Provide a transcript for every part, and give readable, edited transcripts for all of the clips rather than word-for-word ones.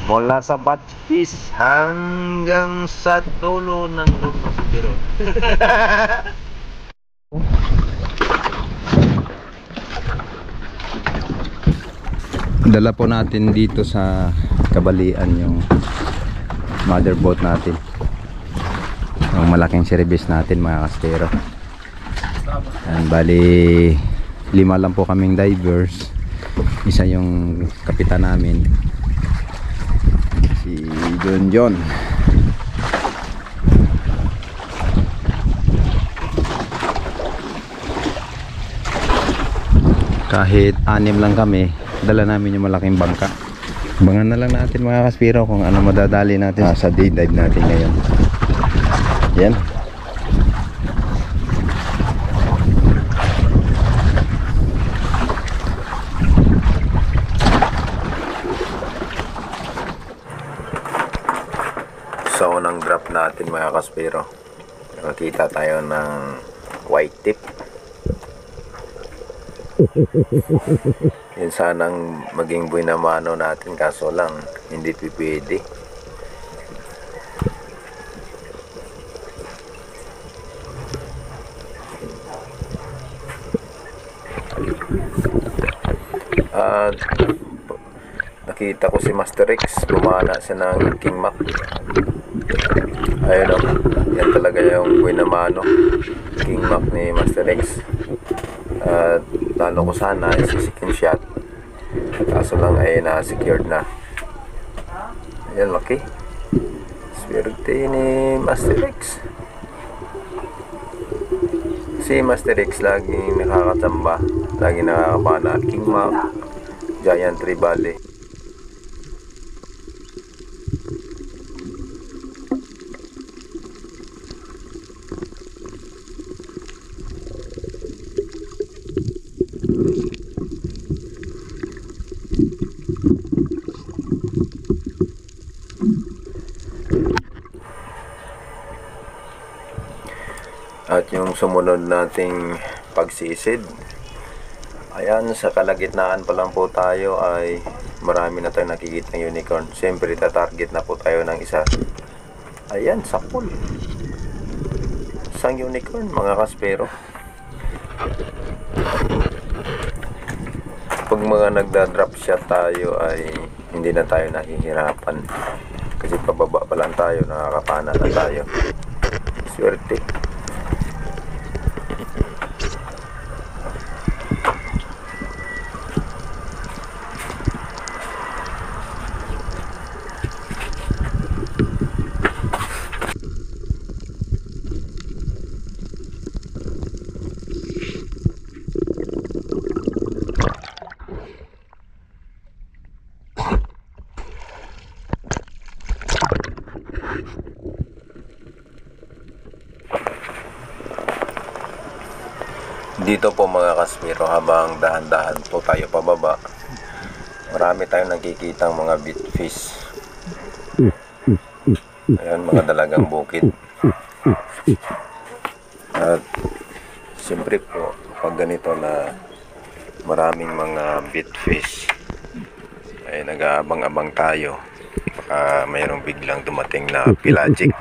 Mula sa Batchis hanggang sa dulo ng Biro. Dala po natin dito sa Kabalian yung motherboard natin, yung malaking service natin mga kastero. And bali 5 lang po kaming divers, isa yung kapitan namin si John. Kahit 6 lang kami, dala namin yung malaking bangka. Abangan na lang natin mga kaspiro kung ano madadali natin sa day dive natin ngayon. Yan. Sa unang drop natin mga kaspiro, nakakita tayo ng white tip. Yun sanang maging buhay na mano natin, kaso lang hindi pwede. At nakita ko si Master X, bumana siya ng King Mac. Ayun o, yan talaga yung buhay na mano, King Mac ni Master X. At lalo ko sana isisikin shot, kaso lang ay na-secured na. Ayan, laki. Swerte ni Master X. Si Master X laging nakakatamba, laging nakakapana. King Mac, Giant Tribale. At yung sumunod nating pagsisid, ayan, sa kalagitnaan pa lang po tayo ay marami na tayong nakikita ng unicorn. Siyempre tatarget na po tayo ng isa. Ayan, sa pool, isang unicorn mga kaspero. Pag mga nagda-drop shot tayo ay hindi na tayo nahihirapan, kasi pababa pa lang tayo, nakakapana na tayo. Swerte. Dito po mga kaspiro, habang dahan-dahan po tayo pababa, marami tayong nakikitang mga bitfish. Ayan, mga dalagang bukid. At siyempre po, pag ganito na maraming mga bitfish, ay nag-aabang-abang tayo, baka mayroong biglang dumating na pelagic.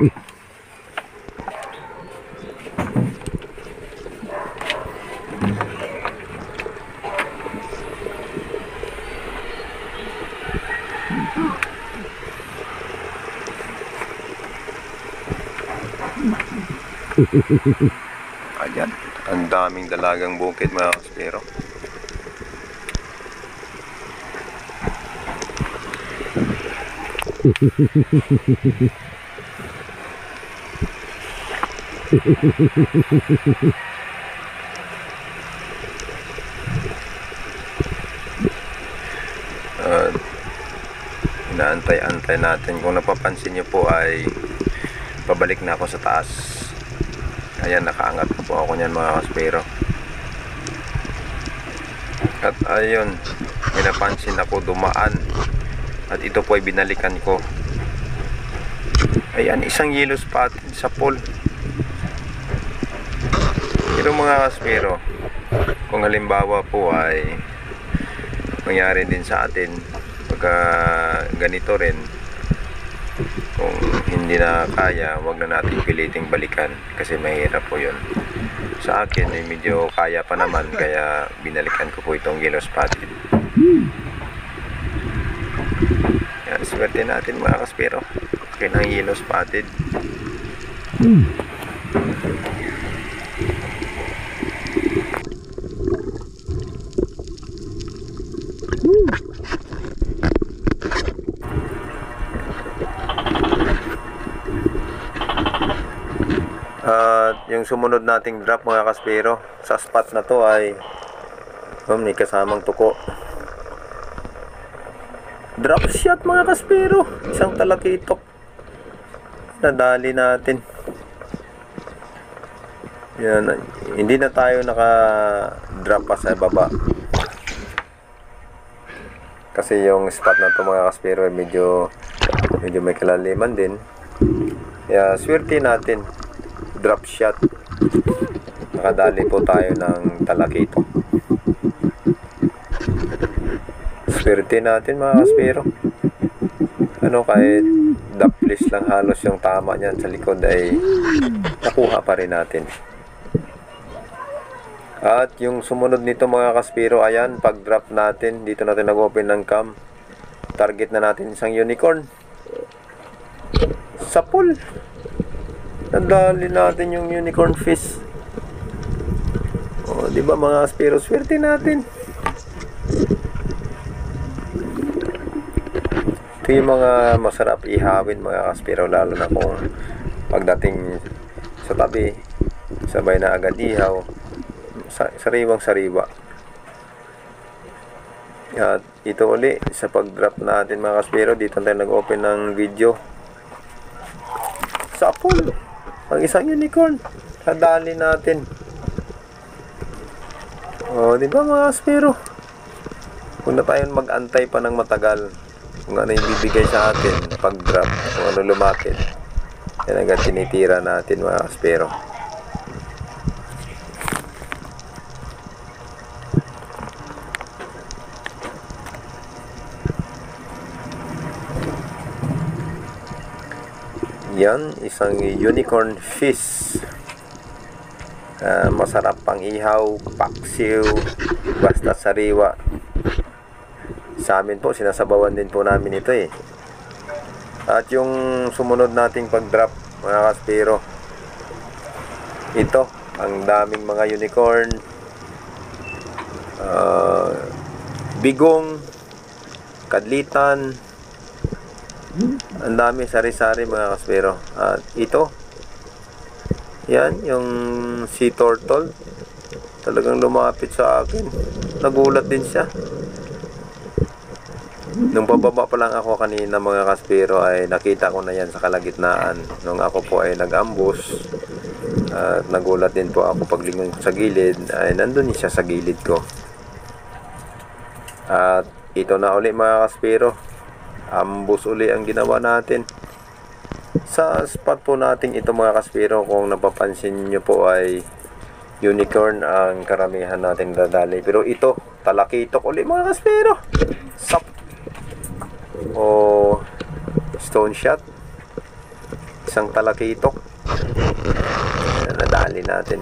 Ayan, ang daming dalagang bukid mga kaspero. Inaantay-antay natin. Kung napapansin nyo po ay pabalik na ako sa taas. Ayan, nakaangat po ako niyan mga kaspero. At ayun, may napansin ako dumaan, at ito po ay binalikan ko. Ayan, isang yellow spot sa pool. Pero mga kaspero, kung halimbawa po ay mangyari din sa atin pagka ganito rin, Kung hindi na kaya, wag na natin piliting balikan kasi mahirap po yun. Sa akin ay medyo kaya pa naman, kaya binalikan ko po itong yellow spotted. Yan, swerte natin mga kaspero. Okay ng yellow spotted. At yung sumunod nating drop mga kaspero, sa spot na to ay may kasamang tuko. Drop shot mga kaspero, isang talakitok. Nadali natin. Yan, hindi na tayo naka-drop pa sa baba. Kasi yung spot na to mga kaspero ay medyo may kalaliman din. Kaya swerte natin. Drop shot. Nakadali po tayo ng talakitok. Swerte natin mga kaspero. Kahit daplis lang halos yung tama niyan sa likod ay nakuha pa rin natin. At yung sumunod nito mga kaspero, ayan, pag drop natin, dito natin nag-open ng cam. Target na natin isang unicorn. Sa pool. Nadali natin yung unicorn fish. Di ba mga kaspero, swerte natin. Ito yung mga masarap ihawin mga kaspero, lalo na kung pagdating sa tabi, sabay na agad ihaw, sariwang sariwa. At ito uli sa pag-drop natin mga kaspero, dito tayo nag-open ng video. Sa pool, ang isang unicorn, nadali natin. Di ba mga kaspero? Kung na tayong mag-antay pa ng matagal, kung ano yung bibigay sa atin pag-drop, kung ano lumapit, yan agad tinitira natin mga kaspero. Yan, isang unicorn fish. Masarap pang ihaw, paksiw, basta sariwa. Sa amin po, sinasabawan din po namin ito eh. At yung sumunod nating pag-drop mga kaspero, ito, ang daming mga unicorn, bigong, kadlitan, ang dami sari-sari mga kaspero. At ito, yan, yung sea turtle, talagang lumapit sa akin. Nagulat din siya. Nung pababa pa lang ako kanina mga kaspero, ay nakita ko na yan sa kalagitnaan. Nung ako po ay nag-ambush, at nagulat din po ako paglingon sa gilid, ay nandun siya sa gilid ko. At ito na uli mga kaspero, ambush uli ang ginawa natin sa spot po natin ito mga kaspero. Kung napapansin nyo po ay unicorn ang karamihan natin dadali, pero ito talakitok uli mga kaspero. Stone shot, isang talakitok, nadali natin.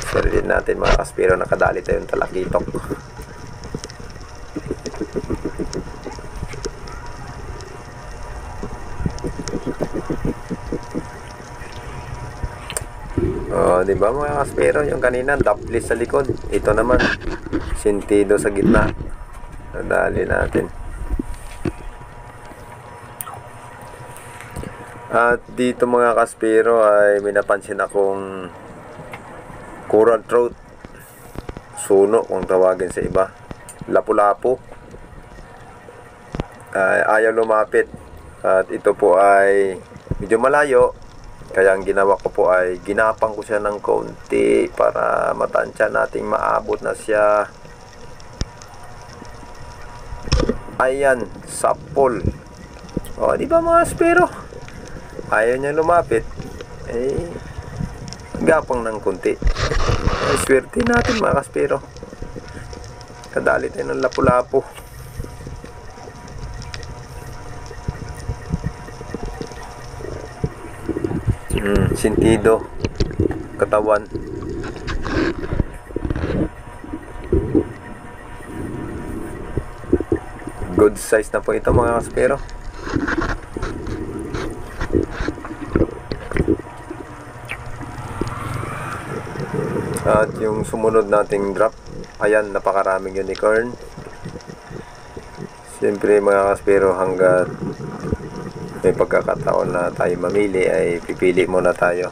Sorry din natin mga kaspero, nakadali tayong talakitok. Di ba mga kaspero, yung kanina daplis sa likod, ito naman sentido sa gitna, nadali natin. At dito mga kaspero ay may napansin akong coral trout, suno kung tawagin sa iba, lapu-lapu, ayaw lumapit. At ito po ay medyo malayo, kaya ang ginawa ko po ay ginapang ko siya ng konti para matansya nating maabot na siya. Ayan, sa pool. Di ba mga kaspero? Ayaw niya lumapit, gapang ng kunti. Swerte natin mga kaspero, kadali tayo ng lapu-lapu. Sentido, katawan. Good size na po ito mga kaspero. At yung sumunod nating drop, ayan, napakaraming unicorn. Siyempre mga kaspero, hanggat may pagkakataon na tayo mamili ay pipili muna tayo.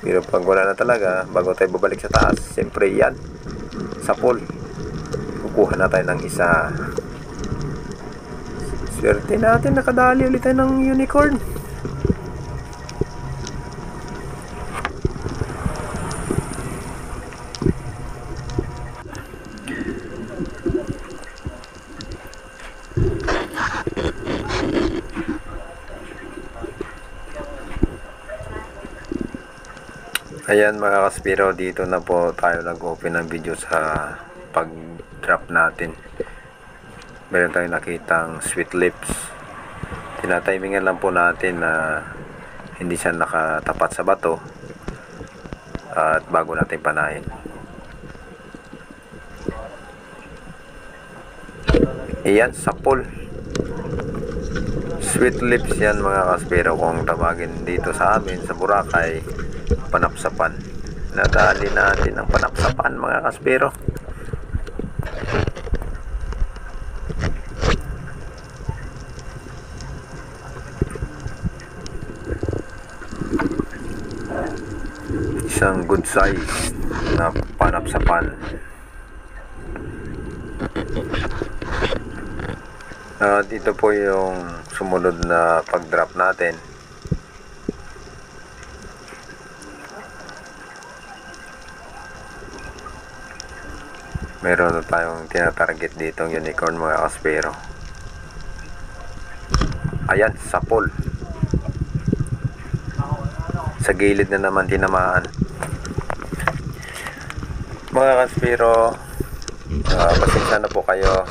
Pero pag wala na talaga, bago tayo babalik sa taas, siyempre yan, sa pool, kukuha na tayo ng isa. Swerte natin, nakadali ulit tayo ng unicorn. Ayan mga kaspiro, dito na po tayo nag-open ng video sa pag-drop natin. Meron tayong nakitang sweet lips. Tinatimingan lang po natin na hindi siya nakatapat sa bato at bago natin panahin. Ayan, sa pool. Sweet lips yan mga kaspiro, kung tawagin dito sa amin sa Boracay, panapsapan. Nadali natin ang panapsapan mga kaspiro. Isang good size na panapsapan. Dito po yung sumunod na pag-drop natin. Meron na tayong tinatarget ditong unicorn mga kaspero. Ayan, sa pool. Sa gilid na naman tinamaan. Mga kaspero, pasensya na po kayo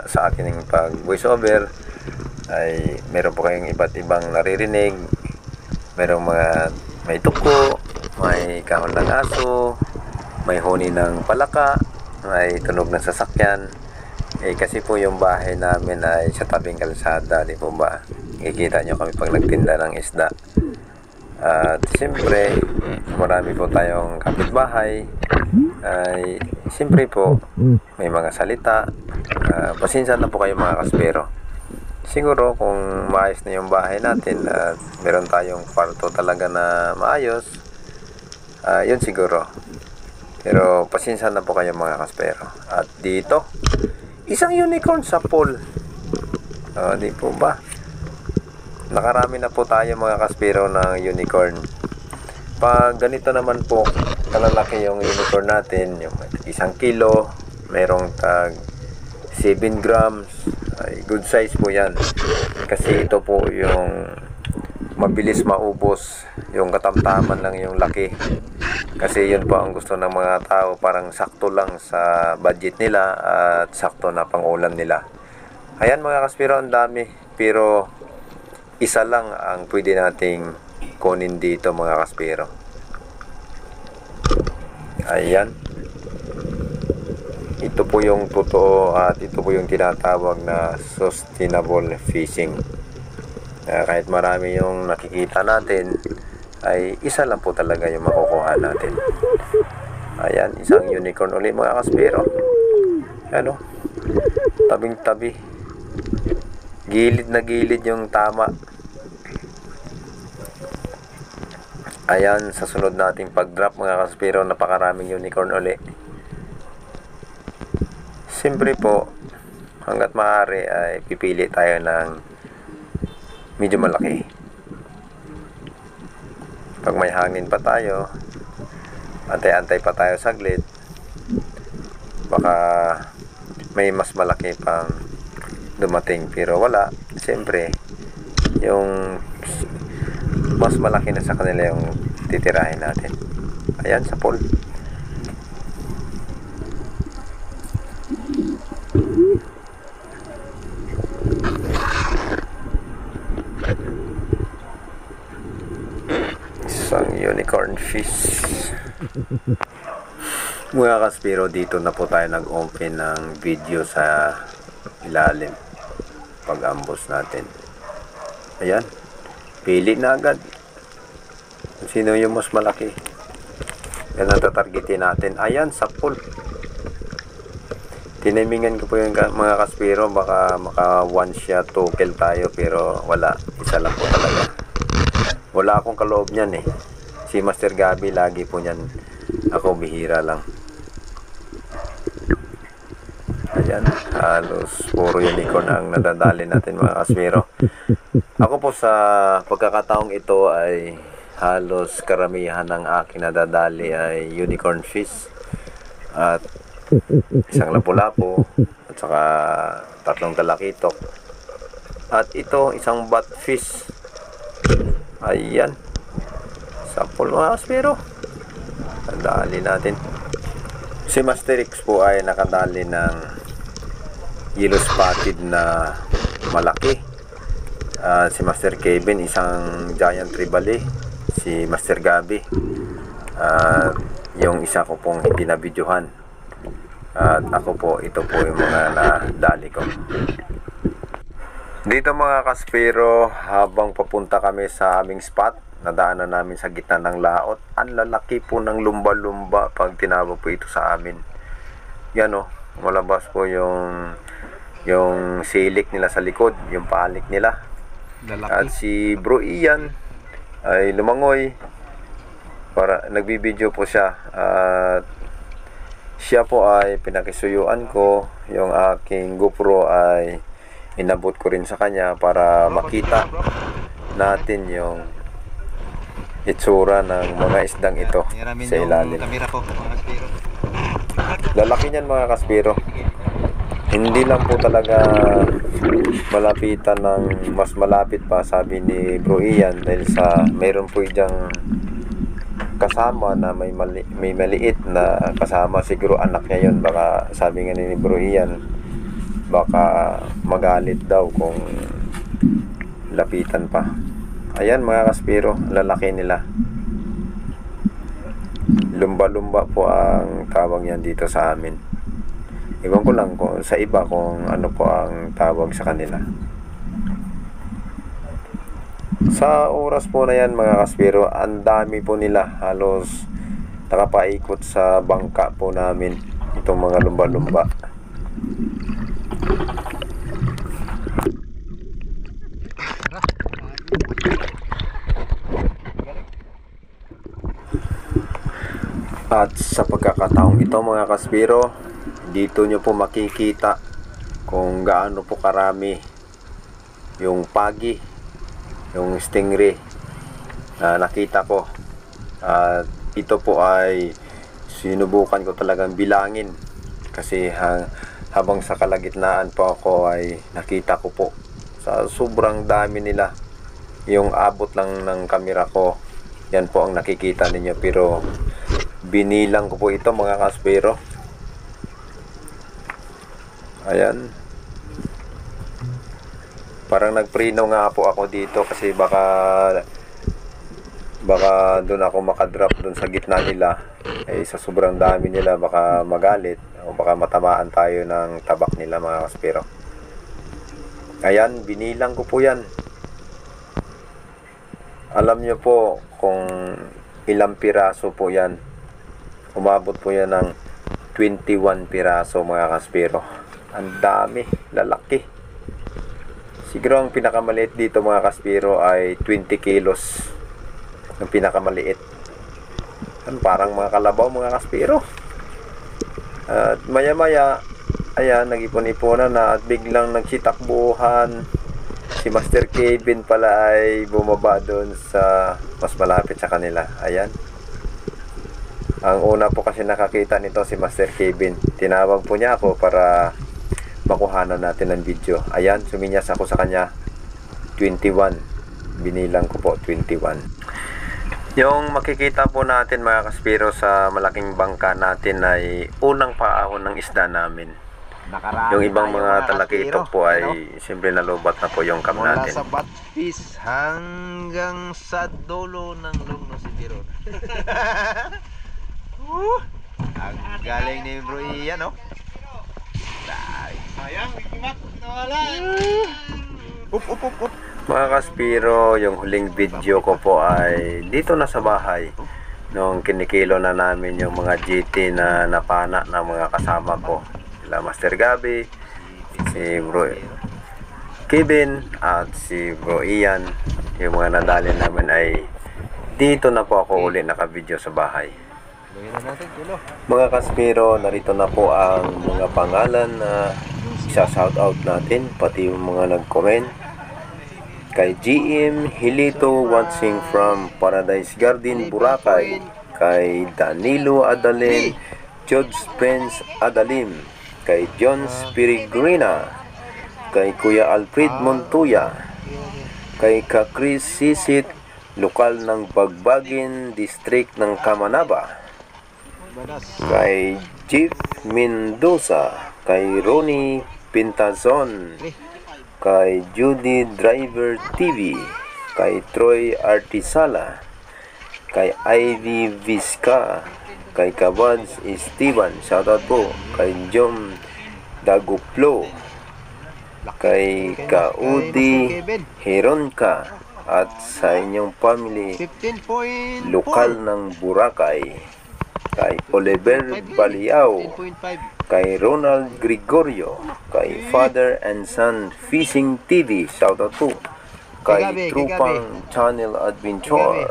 sa aking pag voice over. Ay meron po kayong iba't ibang naririnig. Merong may tuko, may kahon ng aso, may huni ng palaka, may tunog ng sasakyan. Kasi po yung bahay namin ay sa tabing kalsada, di po ba? Kikita nyo kami pag nagtinda ng isda. At siyempre, marami po tayong kapitbahay. Ay siyempre po, may mga salita. Pasensya na po kayo mga kaspero. Siguro kung maayos na yung bahay natin at meron tayong kwarto talaga na maayos, yun siguro. Pero pasensya na po kayo mga kaspero. At dito, isang unicorn sa pool. Di po ba? Nakarami na po tayo mga kaspero ng unicorn. Pag ganito naman po, kalalaki yung unicorn natin, yung 1 kilo, merong tag 7 grams, ay good size po yan. Kasi ito po yung mabilis maubos, yung katamtaman lang yung laki. Kasi yun po ang gusto ng mga tao, parang sakto lang sa budget nila at sakto na pang-ulam nila. Ayan mga kaspero, ang dami. Pero isa lang ang pwede nating kunin dito mga kaspero. Ayan. Ito po yung totoo at ito po yung tinatawag na sustainable fishing. Kahit marami yung nakikita natin, ay isa lang po talaga yung makukuha natin. Ayan, isang unicorn ulit mga kaspero. Ano? Tabing tabi. Gilid na gilid yung tama. Ayan, sa sunod nating pag-drop mga kaspero, napakaraming unicorn ulit. Siyempre po, hanggat maaari ay pipili tayo ng medyo malaki. Pag may hangin pa tayo, antay-antay pa tayo saglit, baka may mas malaki pang dumating. Pero wala, siyempre yung mas malaki na sa kanila yung titirahin natin. Ayan, sa pool. unicorn fish. Mga kaspiro, dito na po tayo nag-open ng video sa ilalim pag-ambos natin. Ayan, pili na agad sino yung mas malaki. Yan ang tatargetin natin. Ayan, sa pool. Tinimingan ko po yung mga kaspiro, baka maka one shot 2 kill tayo, pero wala, isa lang po talaga. Wala akong kaloob niyan eh. Si Master Gabi lagi po niyan, ako bihira lang. Ayan, halos puro unicorn ang nadadali natin mga kaspiro. Ako po sa pagkakataong ito ay halos karamihan ng aking nadadali ay unicorn fish at isang lapu-lapu at saka 3 talakitok at ito isang batfish. Ayan, sample mga kaspiro, nadali natin. Si Master X po ay nakadali ng yellow spotted na malaki. Si Master Kevin isang giant tribali, si Master Gabi yung isa ko pong hindi na videohan, at ako po, ito po yung mga nadali ko dito mga kaspiro. Habang papunta kami sa aming spot, nadaanan namin sa gitna ng laot. Ang lalaki po ng lumba-lumba pag tinawag po ito sa amin. Yan o, malabas po yung silik nila sa likod, yung palik nila. Lalaki. At si Bro Ian ay lumangoy para nagbibideo po siya, at siya po ay pinakisuyuan ko. Yung aking GoPro ay inabot ko rin sa kanya para makita natin yung itsura ng mga isdang ito sa ilalim. Lalaki niyan mga kaspiro. Hindi lang po talaga malapitan ng mas malapit pa, sabi ni Bro Ian, dahil sa mayroon po diyang kasama na may maliit na kasama, siguro anak niya yun. Baka sabi nga ni Bro Ian, baka magalit daw kung lapitan pa. Ayan mga kaspiro, lalaki nila. Lumba-lumba po ang tawag yan dito sa amin. Iwan ko lang kung sa iba kung ano po ang tawag sa kanila. Sa oras po na yan mga kaspiro, ang dami po nila. Halos nakapaikot sa bangka po namin itong mga lumba-lumba. At sa pagkakataong ito mga kaspiro, dito nyo po makikita kung gaano po karami yung pagi, yung stingray na nakita ko. At ito po ay sinubukan ko talagang bilangin, kasi habang sa kalagitnaan po ako ay nakita ko po sa sobrang dami nila. Yung abot lang ng kamera ko, yan po ang nakikita ninyo, pero binilang ko po ito mga kaspiro. Ayan, parang nagprino nga po ako dito, kasi baka doon ako makadrop doon sa gitna nila. Sa sobrang dami nila baka magalit o baka matamaan tayo ng tabak nila mga kaspiro. Ayan, binilang ko po yan. Alam nyo po kung ilang piraso po yan. Umabot po yan ng 21 piraso mga kaspiro. Ang dami, lalaki. Siguro ang pinakamaliit dito mga kaspiro ay 20 kilos. Ang pinakamaliit. Parang mga kalabaw mga kaspiro. At maya maya, ayan, nag-ipon-iponan na at biglang nagsitakbuhan. Si Master Kevin pala ay bumaba doon sa mas malapit sa kanila. Ayan. Ang una po kasi nakakita nito si Master Kevin. Tinawag po niya ako para makuhanan natin ng video. Ayan, suminyas ako sa kanya. 21. Binilang ko po 21. Yung makikita po natin mga kaspiro sa malaking bangka natin ay unang paahon ng isda namin. Nakarami Yung ibang tayo, mga mga talakitok kaspiro. po ay Ano? siyempre nalubat na po yung cam Mula natin. sa Batpis hanggang sa dulo ng Lugno City Road. Ang galing ni Bro Ian, no? Sayang, ikimak, nawala. Up. Mga kaspiro, yung huling video ko po ay dito na sa bahay. Nung kinikilo na namin yung mga GT na napana ng mga kasama ko. Sila Master Gabi, si Bro Kevin, at si Bro Ian. Yung mga nadali namin ay dito na po ako uli naka-video sa bahay. Gawin na natin, kilo. Mga kaspiro, narito na po ang mga pangalan na isa-shoutout natin, pati yung mga nag-comment. Kay GM Hilito watching from Paradise Garden, Boracay. Kay Danilo Adalen, George Prince Adalim. Kay John Spirigrina. Kay Kuya Alfred Montoya. Kay Ka Chris Sisit, lokal ng Bagbagin, district ng Kamanaba. Kay Jeff Mendoza. Kay Ronnie Pintazon. Kay Judy Driver TV, kay Troy Artisala, kay Ivy Vizca, kay Kabads Esteban, shoutout po, kay Jom Daguplo, kay Kaudi Heronka, at sa inyong family 15.4. lokal ng Boracay, kay Oliver Baliao, 10.5. kay Ronald Gregorio, kay Father and Son Fishing TV, shoutout po, kay Trupang Channel Adventure,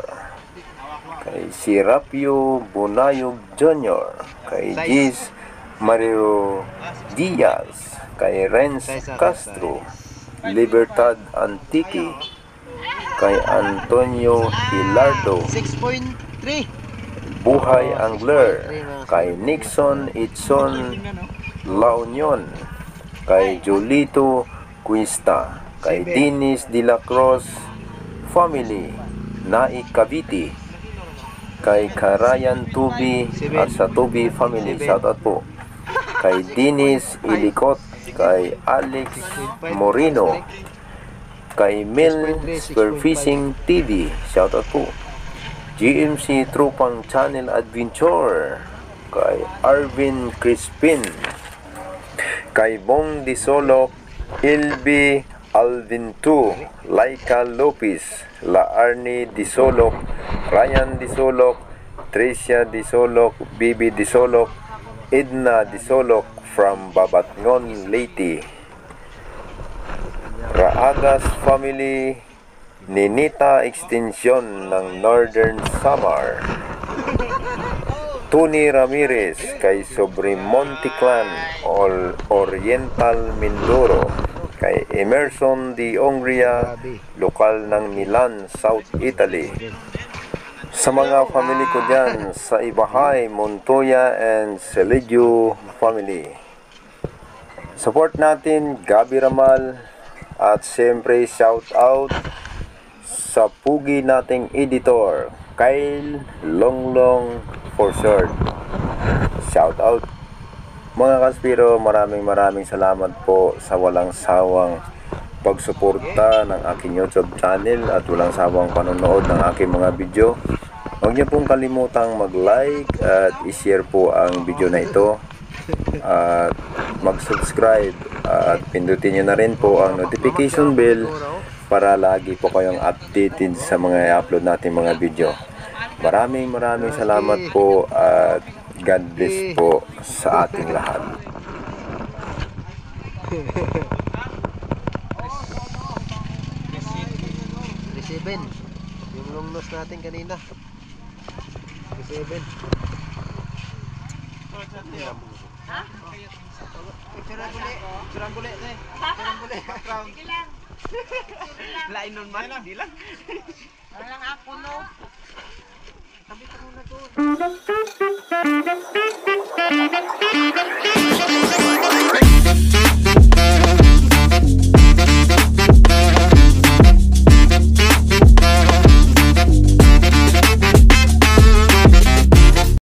kay Serapio Bonayog Jr., kay Giz Mario Diaz, kay Renz Castro, Libertad Antique, kay Antonio Hilardo, 6.3. Buhay Angler, kay Nixon Itson La Union, kay Jolito Cuista, kay Dennis De La Cruz Family, Nai Cavite, kay Karayan Tubi at sa Tubi Family, shoutout po, kay Dennis Ilikot, kay Alex Moreno, kay Mel Spearfishing TV, shoutout po, GMC Trupang Channel Adventure, kay Arvin Crispin, kay Bong Disolok, Ilby Alvin 2, Laika Lopez, La Arnie Disolok, Ryan Disolok, Tricia Disolok, Bibi Disolok, Edna Disolok from Babatngon, Leyte, Raagas Family, Ninita Extension ng Northern Samar, Tony Ramirez, kay Sobremonte Clan, Oriental Mindoro, kay Emerson de Ongria, lokal ng Milan, South Italy. Sa mga family ko dyan, sa Ibahay, Montoya, and Seledio family. Support natin, Gabi Ramal, at siyempre shout out sa pugi nating editor, Kyle Longlong for short. Shout out. Mga kaspiro, maraming salamat po sa walang sawang pagsuporta ng aking YouTube channel at walang sawang panonood ng aking mga video. Huwag niyo pong kalimutang mag-like at i-share po ang video na ito. At mag-subscribe at pindutin niyo na rin po ang notification bell para lagi po kayong updated sa mga i-upload natin mga video. Maraming salamat po at God bless po sa ating lahat. Resiben. Yung long nose natin kanina. Resiben. Ha? Surang buli. Lain nun man, di lang. Walang ako no.